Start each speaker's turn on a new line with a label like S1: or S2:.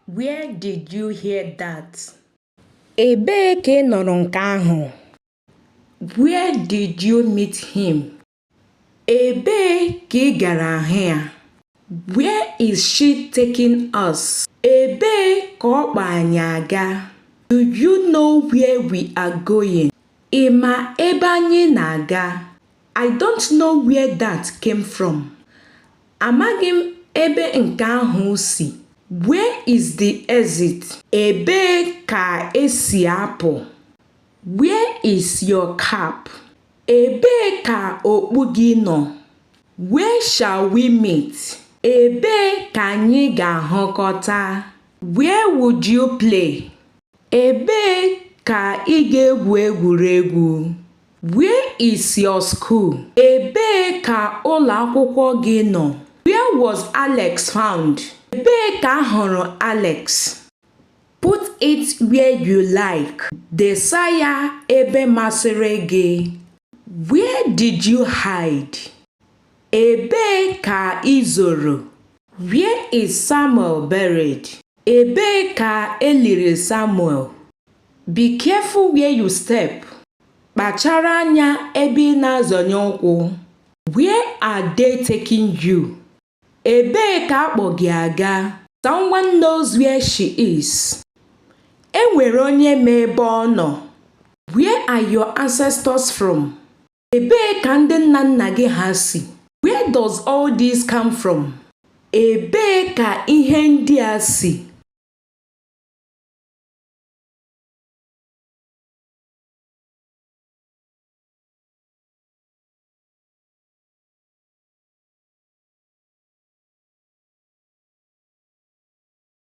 S1: Where did you hear that? Ebee ka ị nụrụ nke ahụ? Where did you meet him? Ebee ka ị gara hụ ya? Where is she taking us? Ebee ka ọ kpa anyị aga? Do you know where we are going? Ị ma ebe anyị na-aga? I don't know where that came from. Amaghị m ebe nke ahụ si. Where is the exit? Ebee ka esi apụ? Where is your cap? Ebee ka okpu gị nọ? Where shall we meet? Ebee ka anyị ga-ahụkọta? Where would you play? Ebee ka ị ga-egwu egwuregwu? Where is your school? Ebee ka ụlọ akwụkwọ gị nọ? Where was Alex found? Ebee ka ahụrụ Alex? Put it where you like. Desa ya ebe masịrị gị. Where did you hide? Ebee ka ị zoro? Where is Samuel buried? Ebee ka eliri Samuel? Be careful where you step. Kpachara anya ebe ị na-azọnye ụkwụ. Where are they taking you? Ebee ka akpọ gị aga? Someone knows where she is. E nwere onye ma ebe ọ nọ. Where are your ancestors from? Ebee ka ndị nna nna gị ha si? Where does all this come from? Ebee ka ihe ndị a si?